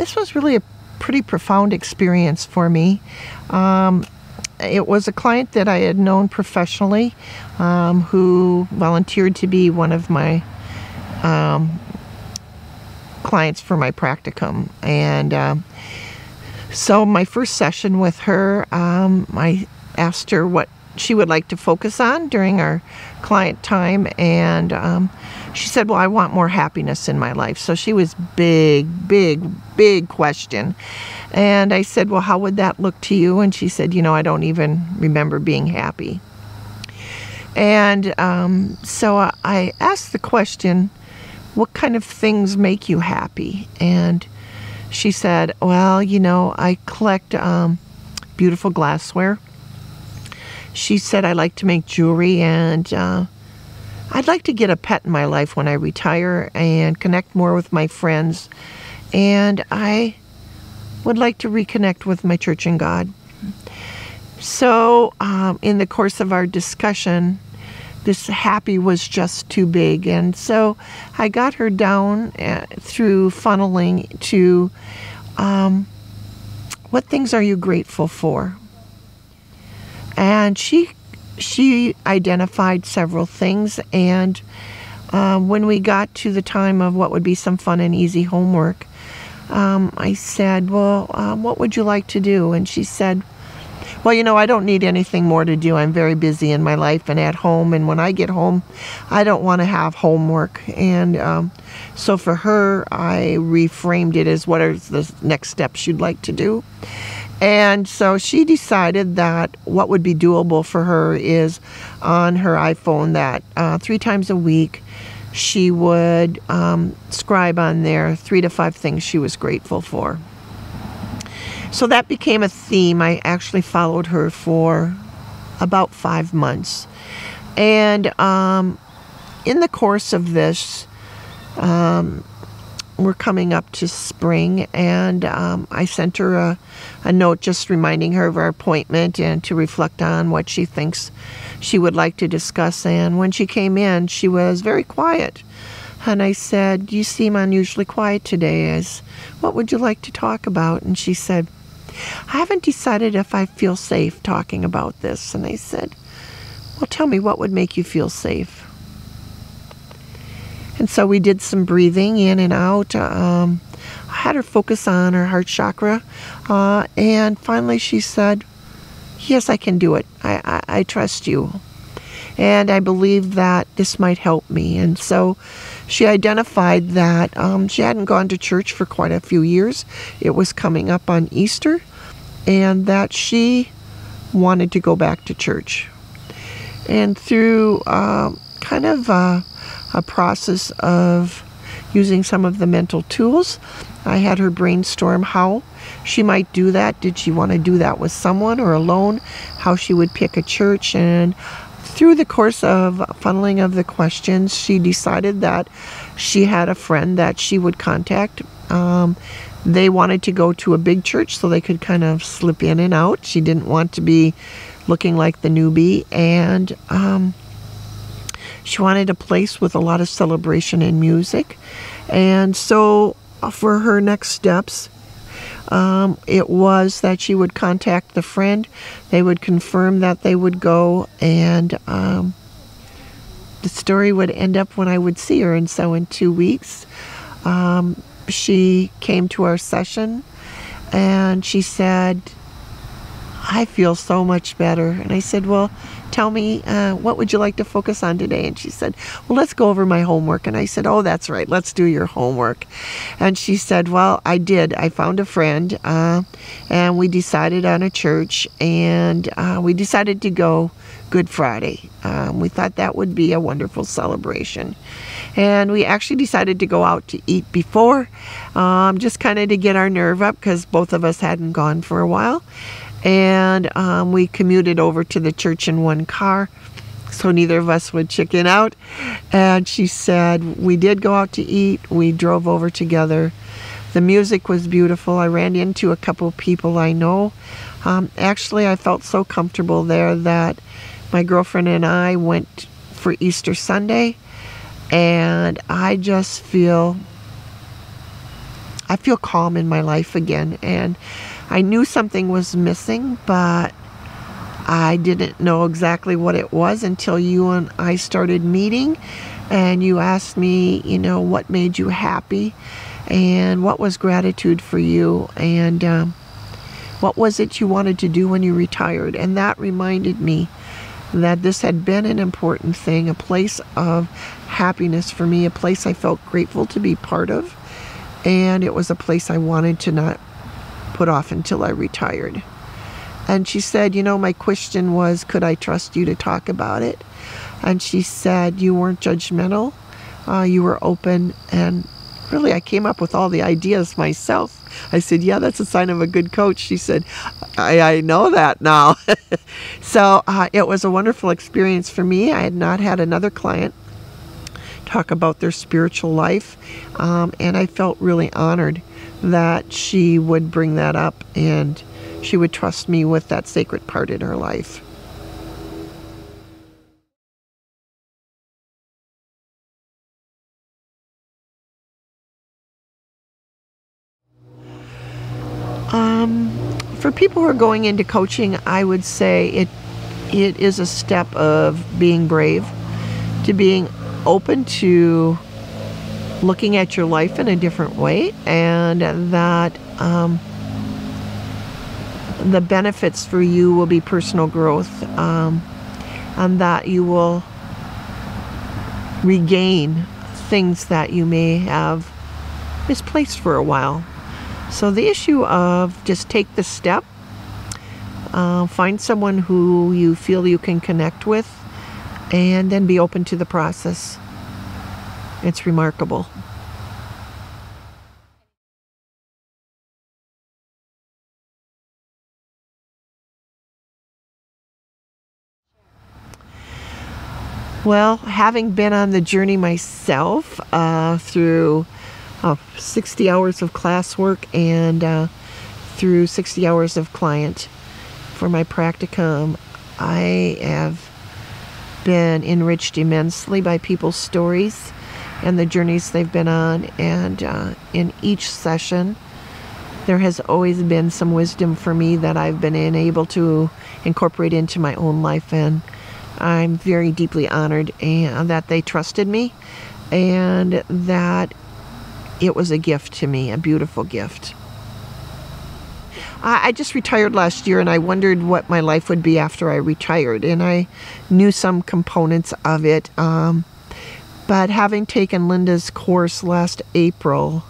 this was really a pretty profound experience for me. It was a client that I had known professionally, who volunteered to be one of my clients for my practicum. And so my first session with her, I asked her what she would like to focus on during our client time, and she said, well, I want more happiness in my life. So she was big question. And I said, well, how would that look to you? And she said, I don't even remember being happy. And so I asked the question, what kind of things make you happy? And she said, well, I collect beautiful glassware. She said, I like to make jewelry, and I'd like to get a pet in my life when I retire and connect more with my friends. And I would like to reconnect with my church and God. So in the course of our discussion, this happy was just too big. And so I got her down through funneling to what things are you grateful for? And she identified several things, and when we got to the time of what would be some fun and easy homework, I said, well, what would you like to do? And she said, well, I don't need anything more to do. I'm very busy in my life and at home, and when I get home, I don't want to have homework. And so for her, I reframed it as what are the next steps you'd like to do. And so she decided that what would be doable for her is on her iPhone that 3 times a week she would scribe on there 3 to 5 things she was grateful for. So that became a theme. I actually followed her for about 5 months. And in the course of this, we're coming up to spring, and I sent her a note just reminding her of our appointment and to reflect on what she thinks she would like to discuss. And when she came in, she was very quiet. And I said, you seem unusually quiet today. What would you like to talk about? And she said, I haven't decided if I feel safe talking about this. And I said, well, tell me, what would make you feel safe? And so we did some breathing in and out. I had her focus on her heart chakra. And finally she said, yes, I can do it. I trust you. And I believe that this might help me. And so she identified that she hadn't gone to church for quite a few years. It was coming up on Easter. And that she wanted to go back to church. And through kind of a process of using some of the mental tools, I had her brainstorm how she might do that. Did she want to do that with someone or alone? How she would pick a church. And through the course of funneling of the questions, she decided that she had a friend that she would contact. They wanted to go to a big church so they could kind of slip in and out. She didn't want to be looking like the newbie. And she wanted a place with a lot of celebration and music. And so for her next steps, it was that she would contact the friend. They would confirm that they would go, and the story would end up when I would see her. And so in 2 weeks, she came to our session, and she said, I feel so much better. And I said, well, tell me, what would you like to focus on today? And she said, well, let's go over my homework. And I said, oh, that's right. Let's do your homework. And she said, well, I did. I found a friend, and we decided on a church, and we decided to go Good Friday. We thought that would be a wonderful celebration. And we actually decided to go out to eat before, just kind of to get our nerve up, because both of us hadn't gone for a while. And we commuted over to the church in one car, so neither of us would chicken out. And she said, we did go out to eat. We drove over together. The music was beautiful. I ran into a couple of people I know. Actually, I felt so comfortable there that my girlfriend and I went for Easter Sunday. And I I feel calm in my life again. And I knew something was missing, but I didn't know exactly what it was until you and I started meeting, and you asked me, you know, what made you happy and what was gratitude for you, and what was it you wanted to do when you retired. And that reminded me that this had been an important thing, a place of happiness for me, a place I felt grateful to be part of, and it was a place I wanted to not put off until I retired. And she said, you know, my question was, could I trust you to talk about it? And she said, you weren't judgmental, you were open, and really I came up with all the ideas myself. I said, yeah, that's a sign of a good coach. She said, I know that now. So it was a wonderful experience for me. I had not had another client talk about their spiritual life, and I felt really honored that she would bring that up and she would trust me with that sacred part in her life. For people who are going into coaching, I would say it is a step of being brave, to being open to looking at your life in a different way, and that the benefits for you will be personal growth, and that you will regain things that you may have misplaced for a while. So the issue of just take the step, find someone who you feel you can connect with, and then be open to the process. It's remarkable. Well, having been on the journey myself through 60 hours of classwork and through 60 hours of client for my practicum, I have been enriched immensely by people's stories and the journeys they've been on, and in each session there has always been some wisdom for me that I've been able to incorporate into my own life, and I'm very deeply honored that they trusted me and that it was a gift to me, a beautiful gift. I just retired last year, and I wondered what my life would be after I retired, and I knew some components of it, but having taken Linda's course last April,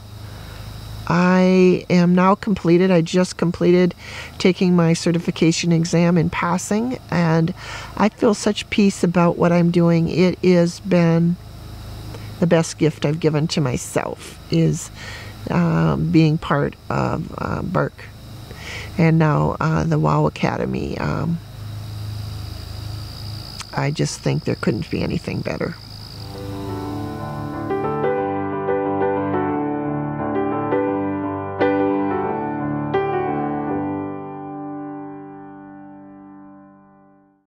I am now completed. I just completed taking my certification exam and passing, and I feel such peace about what I'm doing. It has been the best gift I've given to myself, is being part of Bark and now the WOW Academy. I just think there couldn't be anything better.